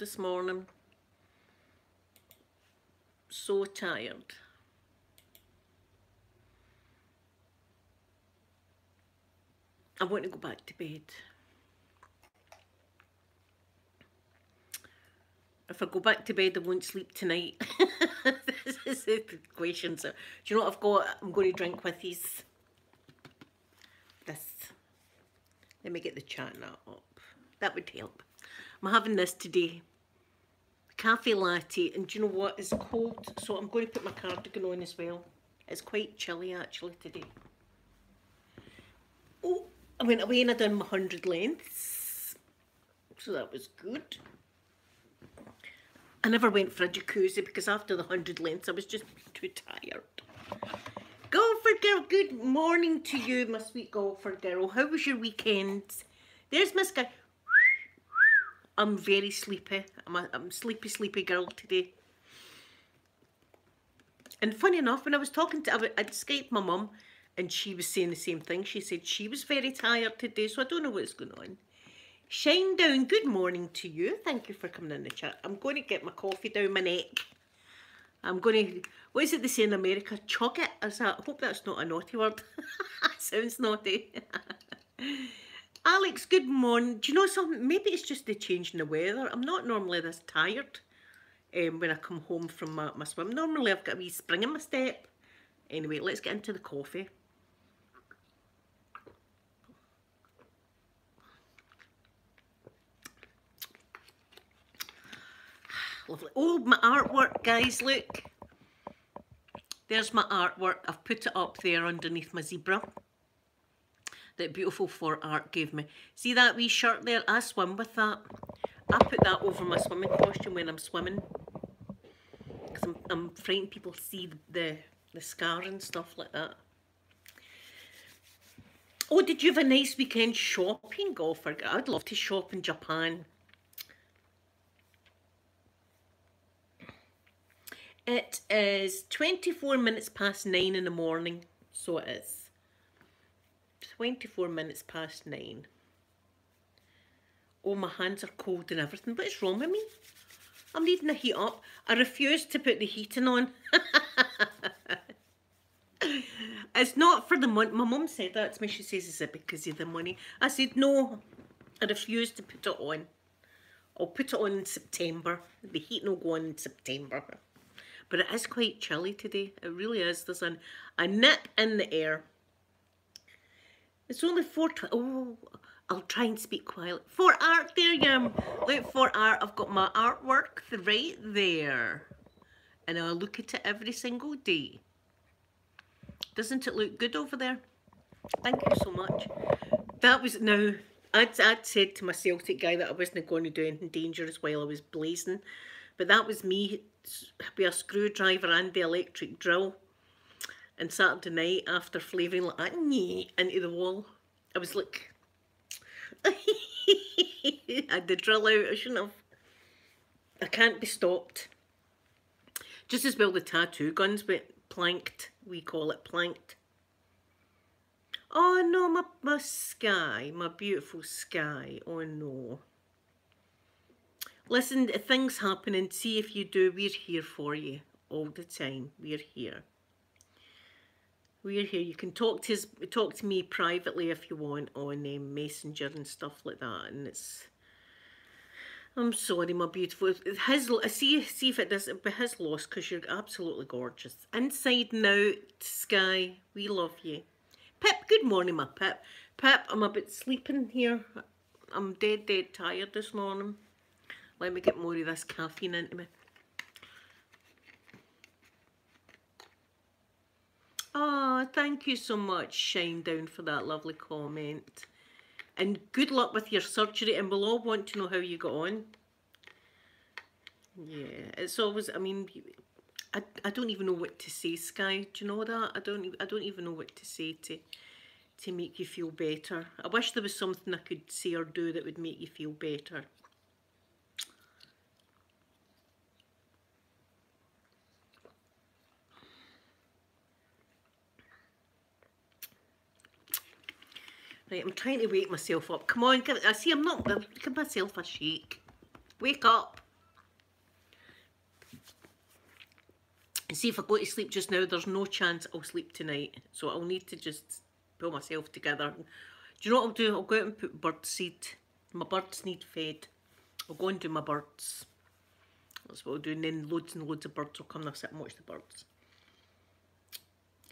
this morning. So tired. I want to go back to bed. If I go back to bed, I won't sleep tonight. This is the question. So, do you know what I've got? I'm going to drink with these. This. Let me get the chat now up. That would help. I'm having this today. Cafe latte. And do you know what? It's cold. So I'm going to put my cardigan on as well. It's quite chilly actually today. Oh, I went away and I done my 100 lengths. So that was good. I never went for a jacuzzi because after the 100 lengths I was just too tired. Golfer girl, good morning to you, my sweet golfer girl. How was your weekend? There's my sky. I'm very sleepy. I'm sleepy girl today. And funny enough, when I was talking to, I'd Skyped my mum and she was saying the same thing. She said she was very tired today, so I don't know what's going on. Shine down, good morning to you. Thank you for coming in the chat. I'm going to get my coffee down my neck. I'm going to, what is it they say in America? Chug it? Is that, I hope that's not a naughty word. Sounds naughty. Alex, good morning. Do you know something? Maybe it's just the change in the weather. I'm not normally this tired when I come home from my swim. Normally I've got a wee spring in my step. Anyway, let's get into the coffee. Lovely. Oh, my artwork, guys, look. There's my artwork. I've put it up there underneath my zebra that Beautiful for Art gave me. See that wee shirt there? I swim with that. I put that over my swimming costume when I'm swimming. Because I'm frightened people see the scar and stuff like that. Oh, did you have a nice weekend shopping, golfer? I'd love to shop in Japan. It is 24 minutes past 9 in the morning, so it is. 24 minutes past 9. Oh, my hands are cold and everything. What is wrong with me? I'm needing a heat up. I refuse to put the heating on. It's not for the money. My mum said that to me. She says, is it because of the money? I said, no, I refuse to put it on. I'll put it on in September. The heating will go on in September. But it is quite chilly today. It really is. There's a nip in the air. It's only 4:20. Oh, I'll try and speak quietly. For Art, there you am. Look, For Art. I've got my artwork right there. And I look at it every single day. Doesn't it look good over there? Thank you so much. That was, now, I'd said to my Celtic guy that I wasn't going to do anything dangerous while I was blazing. But that was me with a screwdriver and the electric drill. And Saturday night, after flavouring like that into the wall, I was like, I had the drill out. I shouldn't have. I can't be stopped. Just as well the tattoo guns went planked. We call it planked. Oh no, my sky, my beautiful sky. Oh no. Listen, things happen, and see if you do, we're here for you all the time. We're here. We're here. You can talk to me privately if you want on Messenger and stuff like that. And it's, I'm sorry, my beautiful. See if it does. But his loss, because you're absolutely gorgeous. Inside and out, Sky, we love you. Pip, good morning, my Pip. Pip, I'm a bit sleeping here. I'm dead tired this morning. Let me get more of this caffeine into me. Oh, thank you so much, Shine Down, for that lovely comment. And good luck with your surgery, and we'll all want to know how you got on. Yeah, it's always, I mean, I don't even know what to say, Sky. Do you know that? I don't even know what to say to make you feel better. I wish there was something I could say or do that would make you feel better. Right, I'm trying to wake myself up. Come on, I see I'm not, give myself a shake. Wake up. See, if I go to sleep just now, there's no chance I'll sleep tonight. So I'll need to just pull myself together. Do you know what I'll do? I'll go out and put bird seed. My birds need fed. I'll go and do my birds. That's what I'll do. And then loads and loads of birds will come and I'll sit and watch the birds.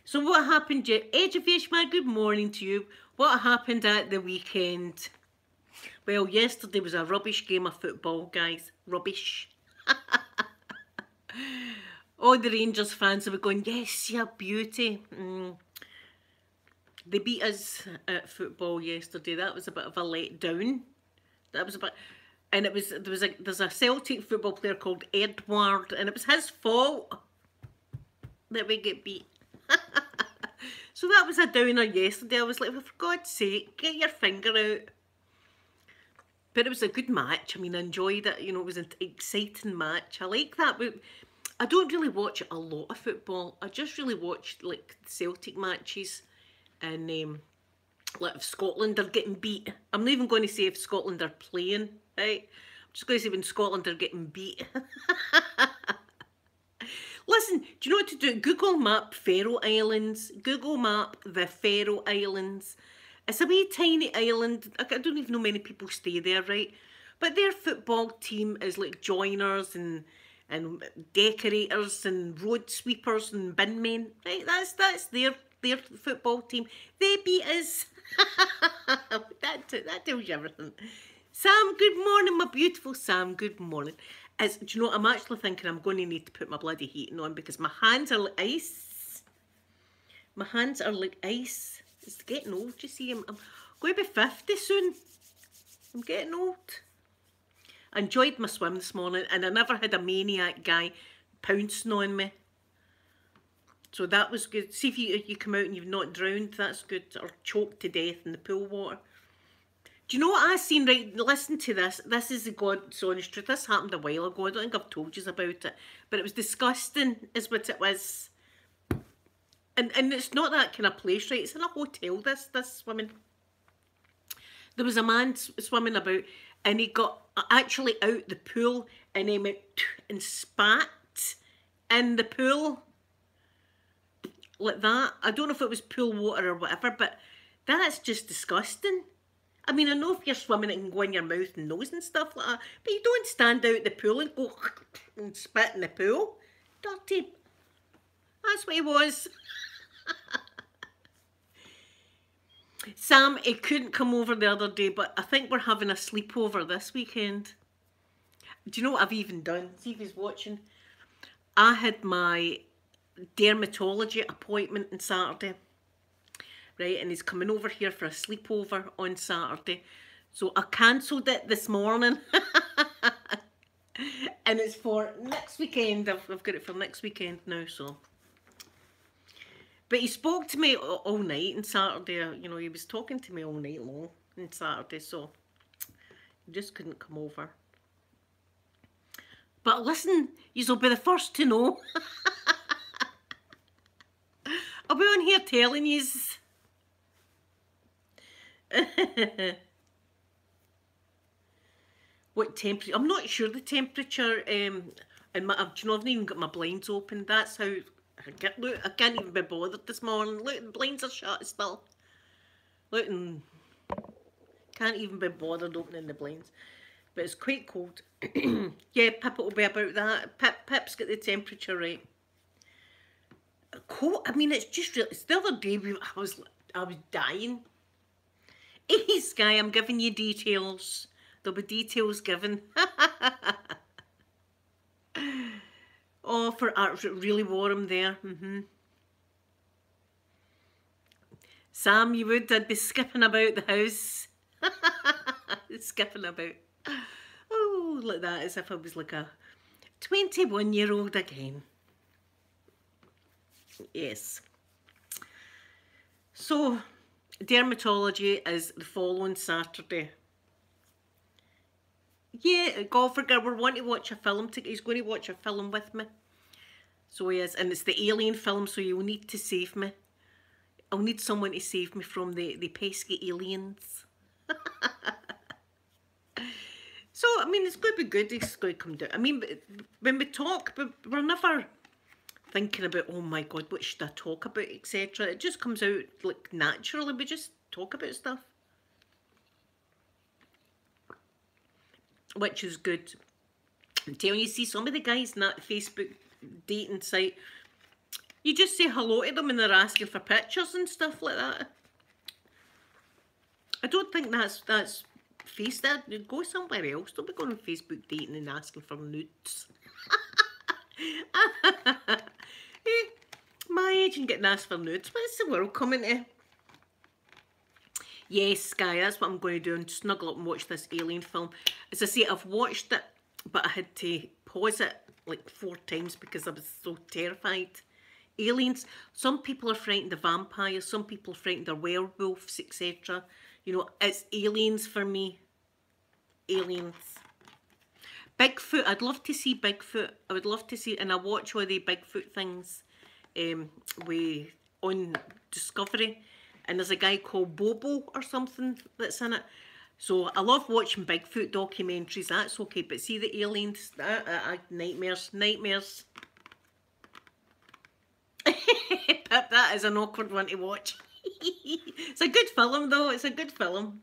So what happened, Edge of Ishmael, good morning to you. What happened at the weekend? Well, yesterday was a rubbish game of football, guys. Rubbish. All the Rangers fans were going, yes, you're beauty. They beat us at football yesterday. That was a bit of a letdown. That was a bit, and there's a Celtic football player called Edward, and it was his fault that we get beat. So that was a downer yesterday. I was like, well, for God's sake, get your finger out. But it was a good match. I mean, I enjoyed it. You know, it was an exciting match. I like that. But I don't really watch a lot of football. I just really watch like Celtic matches, and like if Scotland are getting beat. I'm not even going to say if Scotland are playing, right? I'm just going to say when Scotland are getting beat. Listen, do you know what to do? Google map Faroe Islands. Google map the Faroe Islands. It's a wee tiny island. I don't even know many people stay there, right? But their football team is like joiners and decorators and road sweepers and bin men, right? That's their football team. They beat us. that tells you everything. Sam, good morning, my beautiful Sam. Good morning. Do you know what? I'm actually thinking I'm going to need to put my bloody heating on because my hands are like ice. My hands are like ice. It's getting old, you see. I'm going to be 50 soon. I'm getting old. I enjoyed my swim this morning and I never had a maniac guy pouncing on me. So that was good. See if you come out and you've not drowned, that's good. Or choked to death in the pool water. Do you know what I seen? Right, listen to this. This is the God's honest truth. This happened a while ago. I don't think I've told you about it. But it was disgusting, is what it was. And it's not that kind of place, right? It's in a hotel, this swimming. There was a man swimming about and he got actually out the pool and he went and spat in the pool. Like that. I don't know if it was pool water or whatever, but that's just disgusting. I mean, I know if you're swimming it can go in your mouth and nose and stuff like that, but you don't stand out the pool and go and spit in the pool. Dirty. That's what he was. Sam, he couldn't come over the other day, but I think we're having a sleepover this weekend. Do you know what I've even done? See if he's watching. I had my dermatology appointment on Saturday. Right, and he's coming over here for a sleepover on Saturday. So I cancelled it this morning. And it's for next weekend. I've got it for next weekend now, so. But he spoke to me all night on Saturday. You know, he was talking to me all night long on Saturday, so he just couldn't come over. But listen, you'll be the first to know. I'll be on here telling yous. What temperature? I'm not sure the temperature. And do you know, I've not even got my blinds open. That's how look. I can't even be bothered this morning. Look, the blinds are shut still. Look, and can't even be bothered opening the blinds. But it's quite cold. Yeah, Pip will be about that. Pip's got the temperature right. Cold. I mean, it's just really. It's the other day I was dying. Hey, Sky, I'm giving you details. There'll be details given. Oh, for art, really warm there. Sam, you would. I'd be skipping about the house. Skipping about. Oh, like that, as if I was like a 21-year-old again. Yes. So, dermatology is the following Saturday. Yeah, Gogh, we're wanting to watch a film together. He's going to watch a film with me. So he is, and it's the Alien film, so you'll need to save me. I'll need someone to save me from the pesky aliens. So, I mean, it's going to be good. He's going to come down. I mean, when we talk, but we're thinking about, oh my God, what should I talk about, etc. It just comes out like naturally. We just talk about stuff, which is good. I'm telling you, see some of the guys in that Facebook dating site, you just say hello to them and they're asking for pictures and stuff like that. I don't think that's face that. Go somewhere else. Don't be going on Facebook dating and asking for nudes. My age and getting asked for nudes. What's the world coming to? Yes, Sky, that's what I'm going to do, and snuggle up and watch this alien film. As I say, I've watched it, but I had to pause it like 4 times because I was so terrified. Aliens. Some people are frightened of vampires. Some people are frightened of werewolves, etc. You know, it's aliens for me. Aliens. Bigfoot. I'd love to see Bigfoot. I would love to see, and I watch all the Bigfoot things on Discovery. And there's a guy called Bobo or something that's in it. So I love watching Bigfoot documentaries. That's okay. But see the aliens, nightmares, nightmares. That is an awkward one to watch. It's a good film though. It's a good film.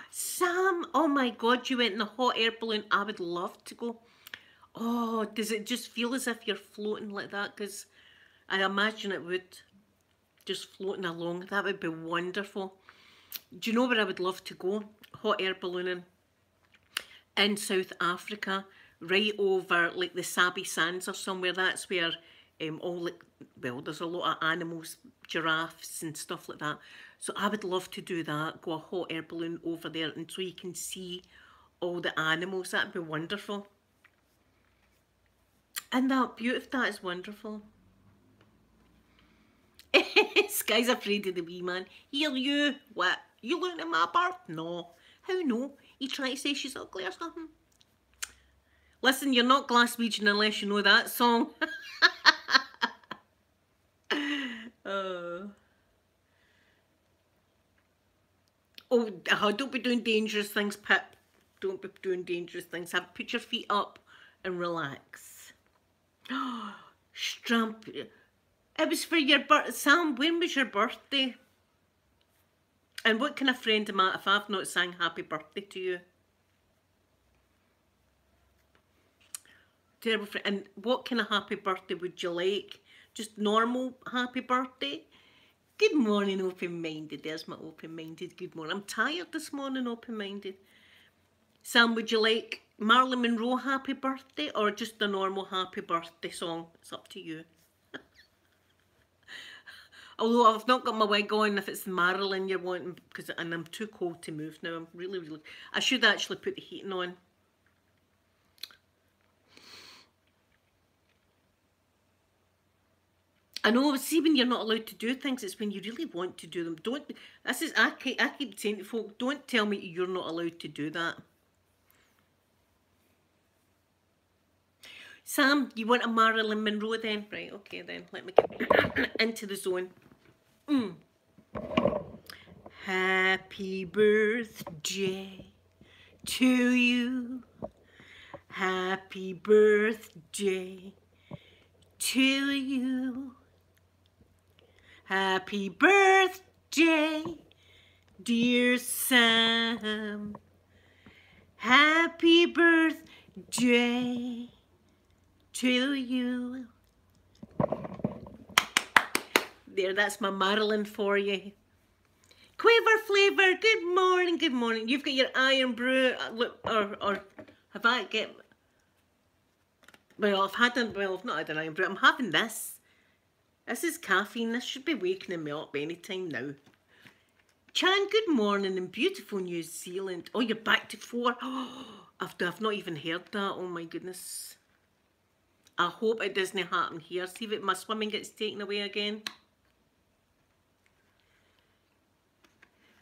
Sam, oh my God, you went in a hot air balloon. I would love to go. Oh, does it just feel as if you're floating like that? Because I imagine it would. Just floating along. That would be wonderful. Do you know where I would love to go? Hot air ballooning. In South Africa. Right over like the Sabi Sands or somewhere. That's where all like, well, there's a lot of animals, giraffes and stuff like that. So I would love to do that. Go a hot air balloon over there and so you can see all the animals. That'd be wonderful. And that beautiful, that is wonderful. Sky's afraid of the wee man. Here you, what? You looking at my bird? No. How no? You trying to say she's ugly or something? Listen, you're not Glaswegian unless you know that song. Oh, don't be doing dangerous things, Pip. Don't be doing dangerous things. Put your feet up and relax. Stramp. It was for your birthday. Sam, when was your birthday? And what kind of friend am I if I've not sang happy birthday to you? Terrible friend. And what kind of happy birthday would you like? Just normal happy birthday? Good morning, open-minded. There's my open-minded. Good morning. I'm tired this morning, open-minded. Sam, would you like Marilyn Monroe happy birthday or just a normal happy birthday song? It's up to you. Although I've not got my wig on if it's Marilyn you're wanting, and I'm too cold to move now. I'm really, I should actually put the heating on. I know, see when you're not allowed to do things, it's when you really want to do them. I keep saying to folk, don't tell me you're not allowed to do that. Sam, you want a Marilyn Monroe then? Right, okay then, let me get into the zone. Happy birthday to you. Happy birthday to you. Happy birthday, dear Sam. Happy birthday to you. There, that's my Marilyn for you. Quiver Flavour, good morning, good morning. You've got your iron brew, or have I get? Well, I've not had an iron brew. I'm having this. This is caffeine. This should be waking me up any time now. Chan, good morning in beautiful New Zealand. Oh, you're back to 4. Oh, I've not even heard that. Oh my goodness. I hope it doesn't happen here. See if my swimming gets taken away again.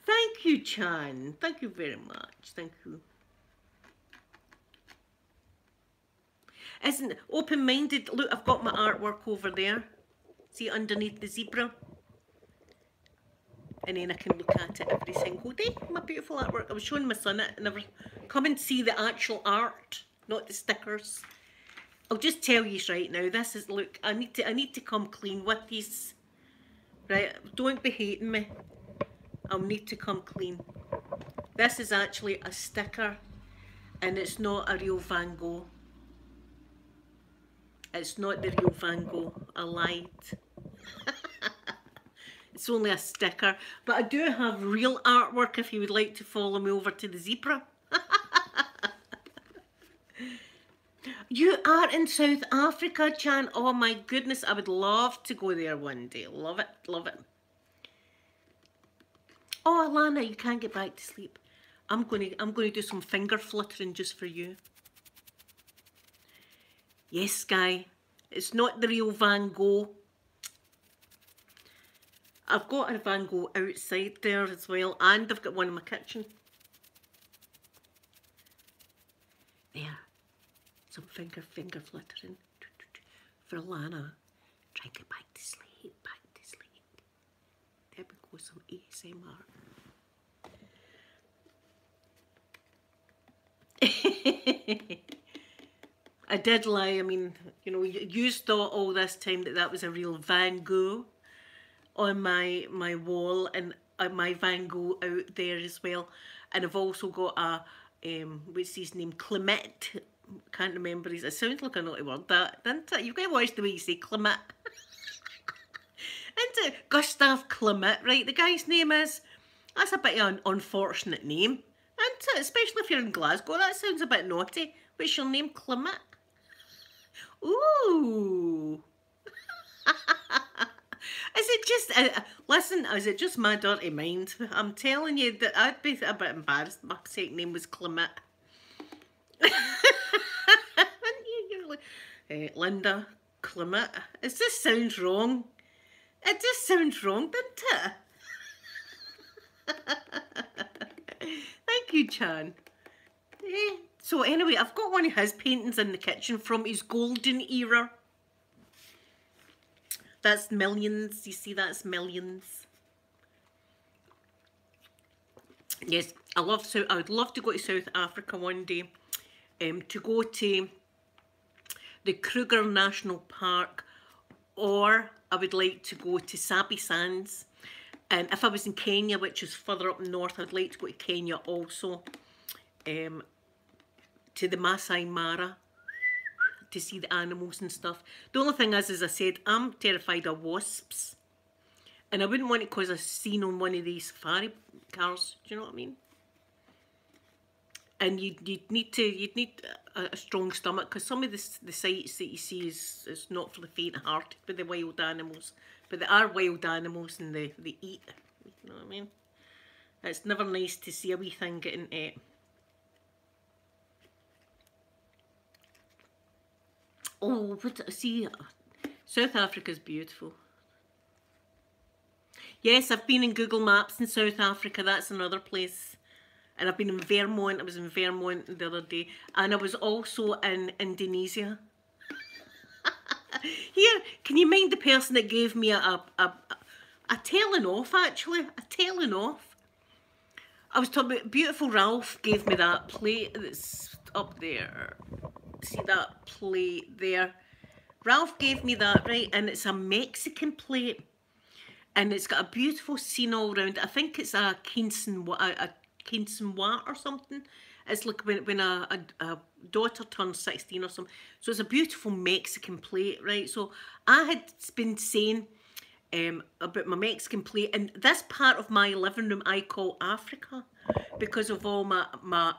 Thank you, Chan. Thank you very much. Thank you. Isn't open-minded? Look, I've got my artwork over there. See underneath the zebra? And then I can look at it every single day. My beautiful artwork. I was showing my son it and come and see the actual art, not the stickers. I'll just tell you right now, this is, look, I need to come clean with these. Right, don't be hating me. I'll need to come clean. This is actually a sticker and it's not a real Van Gogh. It's not the real Van Gogh. I lied. It's only a sticker. But I do have real artwork if you would like to follow me over to the zebra. You are in South Africa, Chan. Oh my goodness, I would love to go there one day. Love it, love it. Oh, Alana, you can't get back to sleep. I'm gonna do some finger fluttering just for you. Yes, Sky. It's not the real Van Gogh. I've got a Van Gogh outside there as well, and I've got one in my kitchen. There. Some finger fluttering for Alana. Try and get back to sleep, back to sleep. There we go, some ASMR. I did lie. I mean, you know, you thought all this time that that was a real Van Gogh on my wall, and my Van Gogh out there as well. And I've also got a what's his name, Clement. Can't remember his. It sounds like a naughty word, that, doesn't it? You've got to watch the way you say Clement. Isn't it? Gustav Clement, right? The guy's name is. That's a bit of an unfortunate name, isn't it? Especially if you're in Glasgow. That sounds a bit naughty. What's your name, Clement? Ooh. Is it just, listen, is it just my dirty mind? I'm telling you that I'd be a bit embarrassed if my second name was Clement. Linda Clement. It just sounds wrong. It just sounds wrong, doesn't it? Thank you, Chan. So anyway, I've got one of his paintings in the kitchen from his golden era. That's millions. You see, that's millions. Yes, I would love to go to South Africa one day, to go to the Kruger National Park, or I would like to go to Sabi Sands. And if I was in Kenya, which is further up north, I'd like to go to Kenya also, to the Masai Mara, to see the animals and stuff. The only thing is, as I said, I'm terrified of wasps, and I wouldn't want it cause a scene on one of these safari cars. Do you know what I mean? And you'd need a strong stomach, because some of the sights that you see is not for the faint-hearted with the wild animals. But there are wild animals and they eat. You know what I mean? It's never nice to see a wee thing getting ate. Oh, but see, South Africa's beautiful. Yes, I've been in Google Maps in South Africa. That's another place. And I've been in Vermont. I was in Vermont the other day. And I was also in Indonesia. Here, can you mind the person that gave me a telling off, actually? A telling off. I was talking about, beautiful Ralph gave me that plate that's up there. See that plate there? Ralph gave me that, right? And it's a Mexican plate. And it's got a beautiful scene all around. I think it's a quinceañera or something. It's like when a daughter turns 16 or something. So it's a beautiful Mexican plate, right? So I had been saying about my Mexican plate, and this part of my living room I call Africa because of all my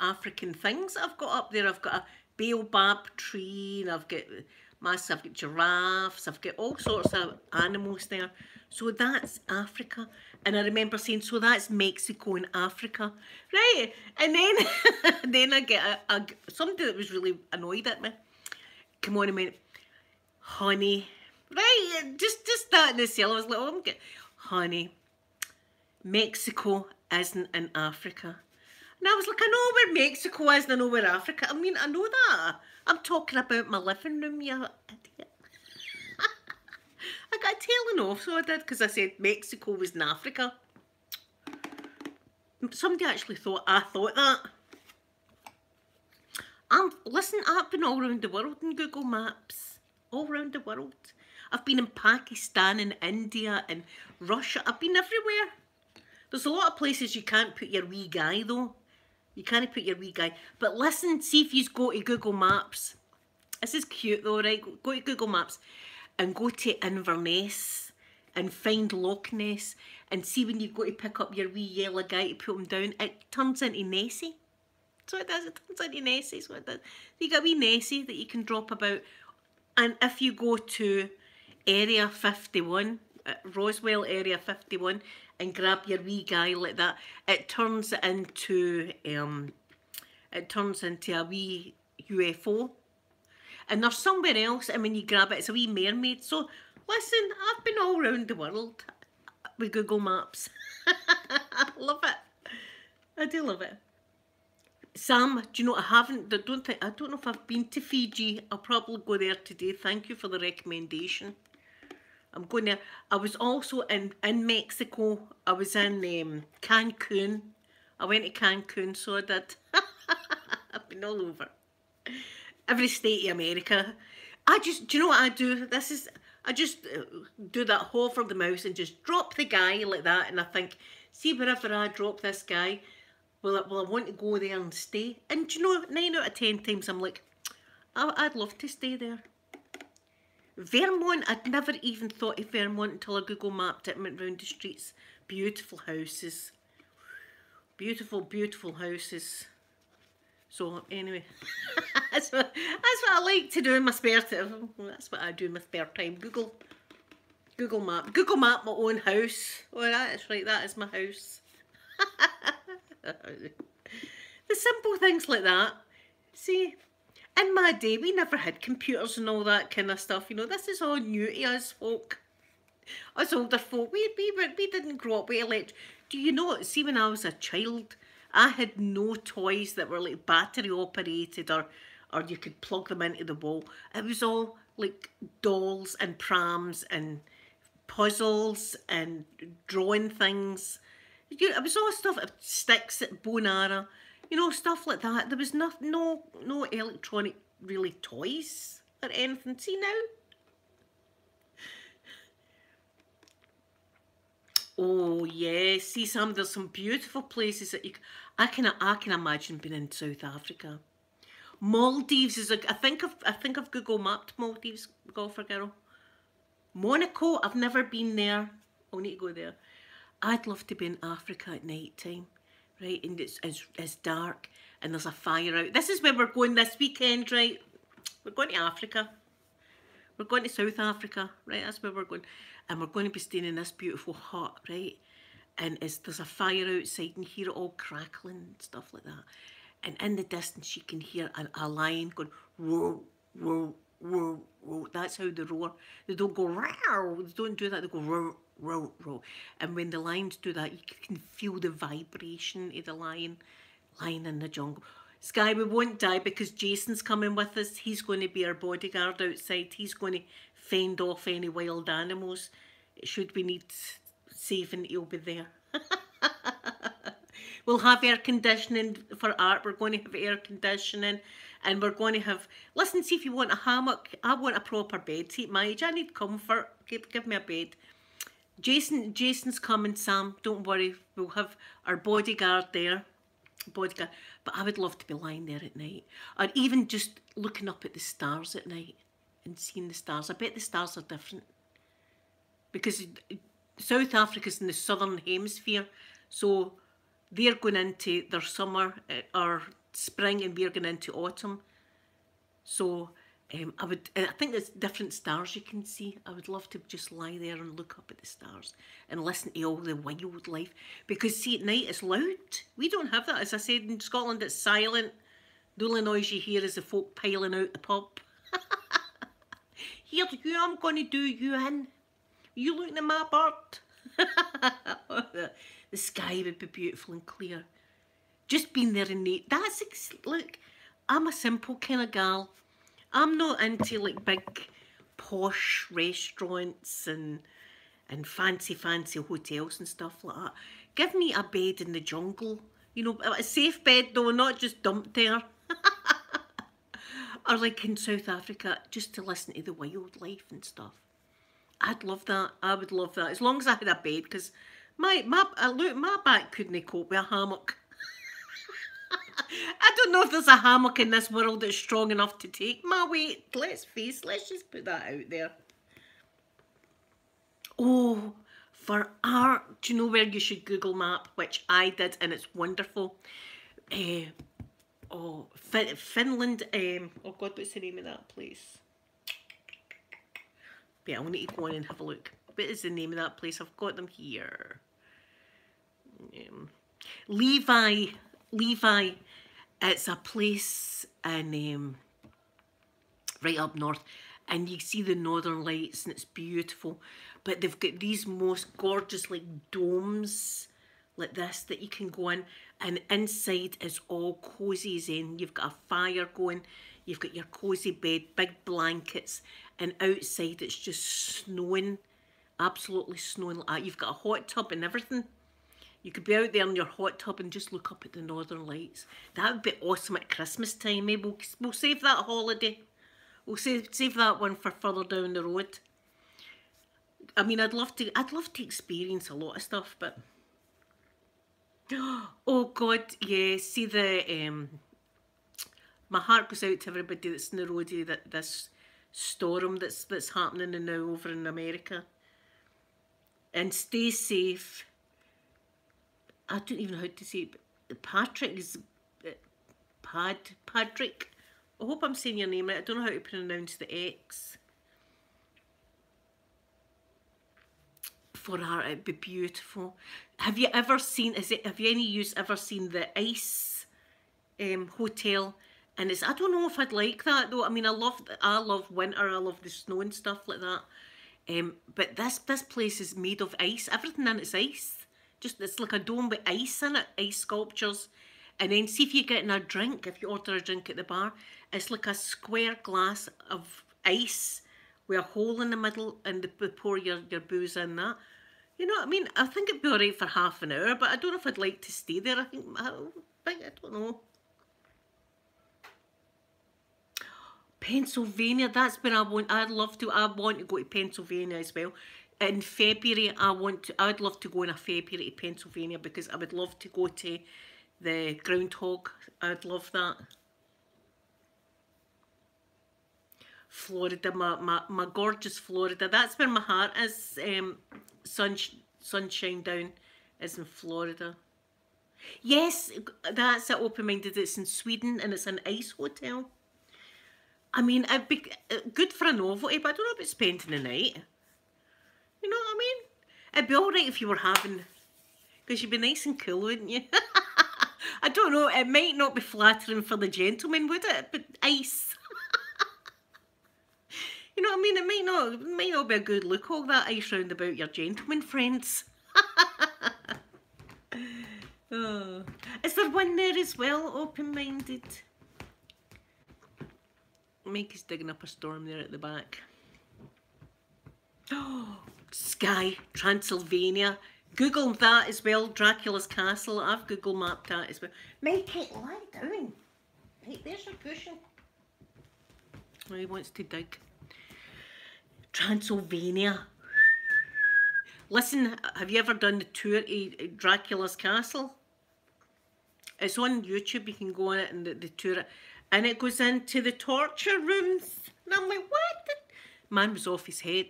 African things that I've got up there. I've got a baobab tree, and I've got giraffes, I've got all sorts of animals there. So that's Africa. And I remember saying, so that's Mexico and Africa. Right. And then then I get somebody that was really annoyed at me. Come on a minute. Honey. Right. Just that in itself. I was like, oh, I'm getting, honey, Mexico isn't in Africa. And I was like, I know where Mexico is and I know where Africa. I mean, I know that. I'm talking about my living room, you idiot. I got telling off, so I did, because I said Mexico was in Africa. Somebody actually thought I thought that. Listen, I've been all around the world in Google Maps. All around the world. I've been in Pakistan and India and Russia. I've been everywhere. There's a lot of places you can't put your wee guy though. You can't put your wee guy. But listen, see if you go to Google Maps. This is cute though, right? Go to Google Maps and go to Inverness and find Loch Ness and see when you go to pick up your wee yellow guy to put him down, it turns into Nessie. So it does, it turns into Nessie, so it does. You got a wee Nessie that you can drop about. And if you go to Area 51, Roswell Area 51, and grab your wee guy like that, it turns into a wee UFO. And there's somewhere else, and when you grab it, it's a wee mermaid. So listen, I've been all around the world with Google Maps. I love it. I do love it. Sam, do you know, I don't know if I've been to Fiji. I'll probably go there today. Thank you for the recommendation. I'm going there. I was also in Mexico. I was in Cancun. I went to Cancun, so I did. I've been all over. Every state of America. Do you know what I do? I just do that hover the mouse and just drop the guy like that, and I think, see, wherever I drop this guy, will I want to go there and stay? And do you know, 9 out of 10 times I'm like, I'd love to stay there. Vermont, I'd never even thought of Vermont until I Google mapped it and went round the streets. Beautiful houses. Beautiful, beautiful houses. So anyway, that's what I like to do in my spare time. That's what I do in my spare time. Google map my own house. Oh, that's right, that is my house. The simple things like that. See, in my day, we never had computers and all that kind of stuff. You know, this is all new to us folk. Us older folk, we didn't grow up with electric. Do you know, see, when I was a child, I had no toys that were like battery operated or you could plug them into the wall. It was all like dolls and prams and puzzles and drawing things. It was all stuff, sticks, bow and arrow, you know, stuff like that. There was no electronic really toys or anything. See now? Oh yes, see Sam, there's some beautiful places that I can imagine being in South Africa. Maldives is I think I've Google mapped Maldives, golfer girl. Monaco, I've never been there. I'll need to go there. I'd love to be in Africa at night time, right? And it's dark and there's a fire out. This is where we're going this weekend, right? We're going to Africa. We're going to South Africa, right? That's where we're going. And we're going to be staying in this beautiful hut, right? And there's a fire outside and hear it all crackling and stuff like that. And in the distance you can hear a lion going, roar, roar, roar, roar. That's how they roar. They don't go, roar. They don't do that. They go, roar, roar, roar. And when the lions do that, you can feel the vibration of the lion in the jungle. Sky, we won't die because Jason's coming with us. He's going to be our bodyguard outside. He's going to fend off any wild animals. Should we need saving, he'll be there. We'll have air conditioning for Art. We're going to have air conditioning. And we're going to have... Listen, see if you want a hammock. I want a proper bed. See, at my age, I need comfort. Give me a bed. Jason's coming, Sam. Don't worry. We'll have our bodyguard there. Bodyguard. But I would love to be lying there at night. Or even just looking up at the stars at night and seeing the stars. I bet the stars are different. Because South Africa's in the southern hemisphere. So they're going into their summer or spring and we're going into autumn. So I think there's different stars you can see. I would love to just lie there and look up at the stars and listen to all the wildlife. Because see, at night it's loud. We don't have that. As I said, in Scotland it's silent. The only noise you hear is the folk piling out the pub. Here's you, I'm going to do you in. You looking at my bird? The sky would be beautiful and clear. Just being there in nature. Look, I'm a simple kind of gal. I'm not into like big posh restaurants and fancy hotels and stuff like that. Give me a bed in the jungle. You know, a safe bed though, not just dumped there. Or like in South Africa, just to listen to the wildlife and stuff. I'd love that. I would love that. As long as I had a bed, because my back couldn't cope with a hammock. I don't know if there's a hammock in this world that's strong enough to take my weight. Let's just put that out there. Oh, for art, do you know where you should Google map? Which I did, and it's wonderful. Finland. Oh God, what's the name of that place? Yeah, I'll need to go on and have a look. What is the name of that place? I've got them here. Levi. It's a place in right up north, and you see the northern lights, and it's beautiful. But they've got these most gorgeous like domes like this that you can go in, and inside is all cozy zen. You've got a fire going, you've got your cozy bed, big blankets, and outside it's just snowing, absolutely snowing like that. You've got a hot tub and everything. You could be out there in your hot tub and just look up at the northern lights. That would be awesome at Christmas time. Maybe we'll save that holiday. We'll save that one for further down the road. I mean, I'd love to experience a lot of stuff, but oh God, yeah. See my heart goes out to everybody that's in the roadie that this storm that's happening now over in America. And stay safe. I don't even know how to say it. Patrick. I hope I'm saying your name right. I don't know how to pronounce the X. For art, it'd be beautiful. Have you ever seen? Have you any use ever seen the Ice Hotel? And I don't know if I'd like that though. I mean, I love winter. I love the snow and stuff like that. But this place is made of ice. Everything in it's ice. Just it's like a dome with ice in it, ice sculptures. And then see if you're getting a drink. If you order a drink at the bar, it's like a square glass of ice with a hole in the middle, and they pour your booze in that. You know what I mean? I think it'd be alright for half an hour, but I don't know if I'd like to stay there. I don't know. Pennsylvania, that's where I want to go to Pennsylvania as well. In February, I'd love to go in February to Pennsylvania, because I would love to go to the groundhog. I'd love that. Florida, my gorgeous Florida. That's where my heart is. Sunshine down is in Florida. Yes, that's it. Open-minded. It's in Sweden, and it's an ice hotel. I mean, it'd be good for a novelty, but I don't know about spending the night. You know what I mean? It'd be alright if you were having, because you'd be nice and cool, wouldn't you? I don't know, it might not be flattering for the gentleman, would it? But ice. You know what I mean? It might not be a good look, all that ice round about your gentleman friends. Oh. Is there one there as well, open-minded? Mike is digging up a storm there at the back. Oh, Sky, Transylvania. Google that as well, Dracula's Castle. I've Google mapped that as well. Mikey, lie down. Right, there's your cushion. Oh, he wants to dig. Transylvania. Listen, have you ever done the tour to Dracula's Castle? It's on YouTube, you can go on it and the tour it. And it goes into the torture rooms. And I'm like, what? The man was off his head,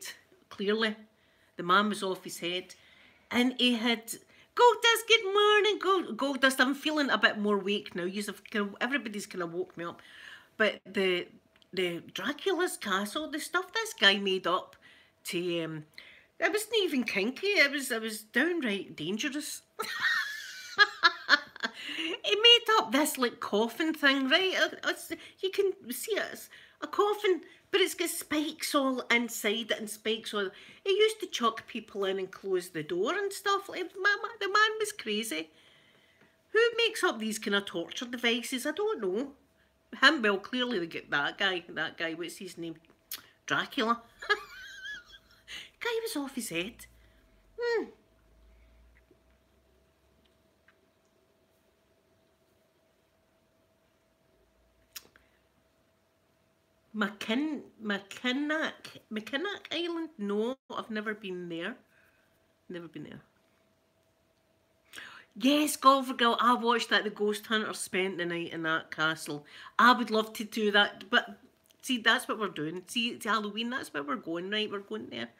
clearly. The man was off his head. And he had, Gogh Dust, good morning, Gogh Dust. I'm feeling a bit more awake now. Everybody's kind of woke me up. But the Dracula's Castle, the stuff this guy made up to, it wasn't even kinky. It was downright dangerous. He made up this like coffin thing, right? You can see it, it's a coffin, but it's got spikes all inside it and spikes all. He used to chuck people in and close the door and stuff. Like, the man was crazy. Who makes up these kind of torture devices? I don't know. Well, clearly they get that guy, what's his name? Dracula. Guy was off his head. Mackinac Island? No, I've never been there. Never been there. Yes, Gogh, I watched that. The ghost hunters spent the night in that castle. I would love to do that, but see, that's what we're doing. See, it's Halloween. That's where we're going, right? We're going there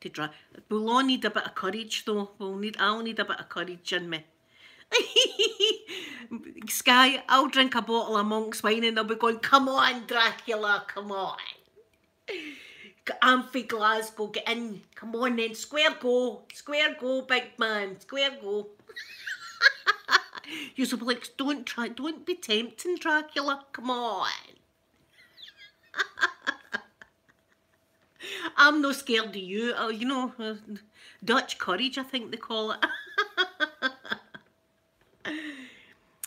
to try. We'll all need a bit of courage, though. I'll need a bit of courage in me. Sky, I'll drink a bottle of monk's wine and they'll be going, come on, Dracula, come on. I'm for Glasgow, get in. Come on then, square go, big man, square go. You'll be like, don't be tempting, Dracula, come on. I'm no scared of you, you know, Dutch courage, I think they call it.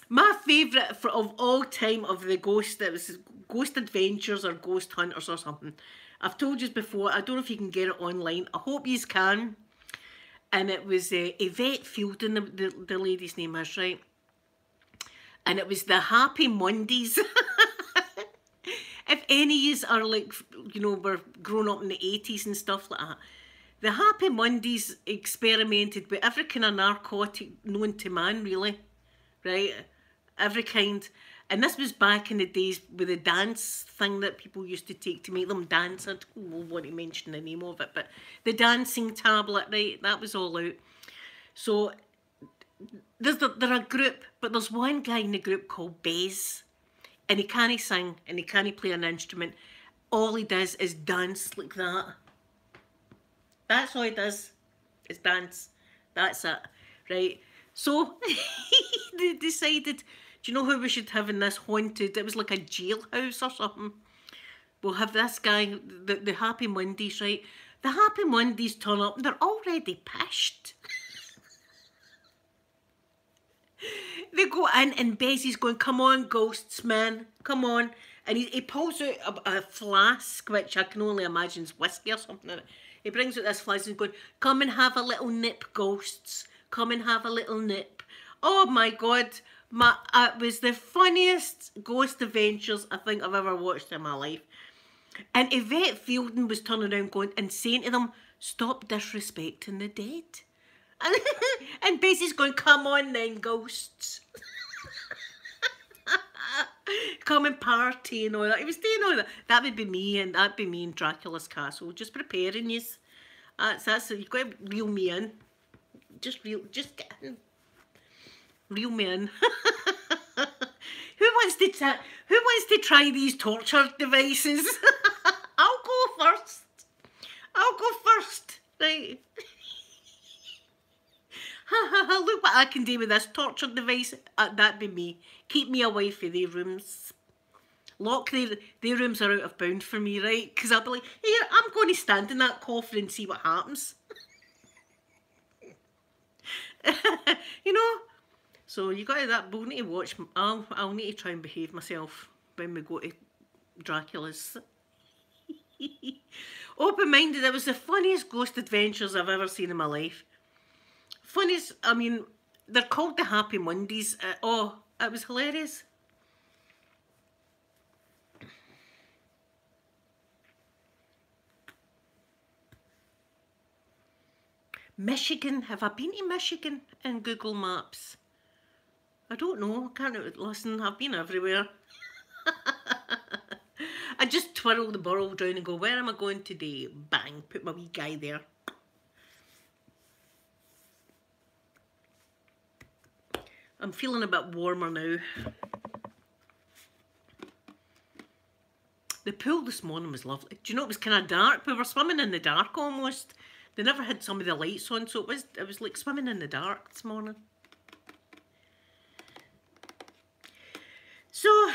My favourite of all time of the ghost, that was Ghost Adventures or Ghost Hunters or something. I've told you before, I don't know if you can get it online. I hope you can. And it was Yvette Fielding, the lady's name is, right? And it was the Happy Mondays. If any of you are like, you know, were grown up in the 80s and stuff like that. The Happy Mondays experimented with every kind of narcotic known to man, really. Right? Every kind. And this was back in the days with the dance thing that people used to take to make them dance. I don't want to mention the name of it, but the dancing tablet, right? That was all out. So they're a group, but there's one guy in the group called Bez, and he can't sing and he can't play an instrument. All he does is dance like that. That's all he does, is dance. That's it, right? So they decided, do you know who we should have in this haunted? It was like a jailhouse or something. We'll have this guy, the Happy Mondays, right? The Happy Mondays turn up and they're already pissed. They go in and Bessie's going, come on, ghosts, man, come on. And he pulls out a flask, which I can only imagine is whiskey or something. He brings out this flask and he's going, come and have a little nip, ghosts. Come and have a little nip. Oh my God. It was the funniest Ghost Adventures I think I've ever watched in my life. And Yvette Fielding was turning around going and saying to them, stop disrespecting the dead. And Bessie's going, come on then, ghosts. Come and party and all that. He was doing all that. That would be me, and that'd be me in Dracula's Castle. Just preparing you. That's you've got to reel me in. Just get in. Reel me in. Who wants to try these torture devices? I'll go first. Right. Look what I can do with this torture device. That'd be me. Keep me away from their rooms. Lock their rooms are out of bound for me, right? Because I'll be like, here, I'm going to stand in that coffin and see what happens. You know? So you got that, we'll need to watch. I'll need to try and behave myself when we go to Dracula's. Open-minded, it was the funniest Ghost Adventures I've ever seen in my life. Funniest, I mean, they're called the Happy Mondays. Oh, it was hilarious. Michigan, have I been to Michigan in Google Maps? I don't know, I can't listen, I've been everywhere. I just twirl the bottle down and go, where am I going today? Bang, put my wee guy there. I'm feeling a bit warmer now. The pool this morning was lovely. Do you know, it was kind of dark? We were swimming in the dark almost. They never had some of the lights on, so it was like swimming in the dark this morning. So,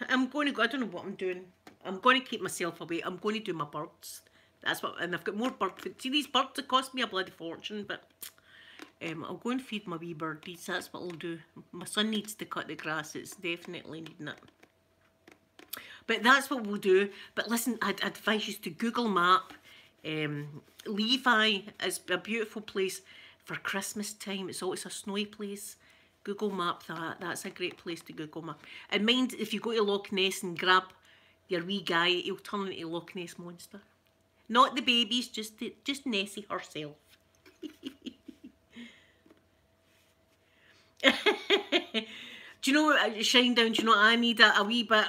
I'm going to go, I don't know what I'm doing. I'm going to keep myself away. I'm going to do my birds. That's what, and I've got more bird food. See, these birds, it cost me a bloody fortune, but I'll go and feed my wee birdies. That's what I'll do. My son needs to cut the grass. It's definitely needing it. But that's what we'll do. But listen, I'd advise you to Google Map. Levi is a beautiful place for Christmas time. It's always a snowy place. Google Map that. That's a great place to Google Map. And mind, if you go to Loch Ness and grab your wee guy, he'll turn into Loch Ness Monster. Not the babies, just Nessie herself. Do you know, Shinedown, do you know, I need a wee bit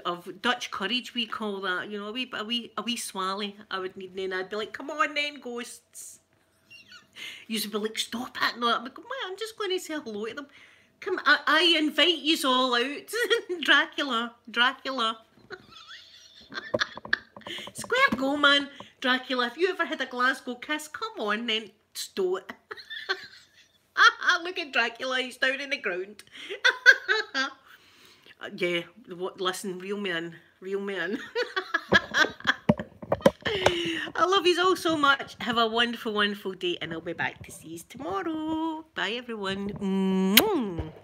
of Dutch courage, we call that, you know, a wee swally I would need, and then I'd be like, come on then, ghosts. You would be like, stop it. No, I'm just going to say hello to them. Come, I invite yous all out. Dracula. Square go, man. Dracula, if you ever had a Glasgow kiss, come on then, stow it. Look at Dracula, he's down in the ground. Yeah, listen, real man. I love you all so much. Have a wonderful, wonderful day, and I'll be back to see you tomorrow. Bye, everyone.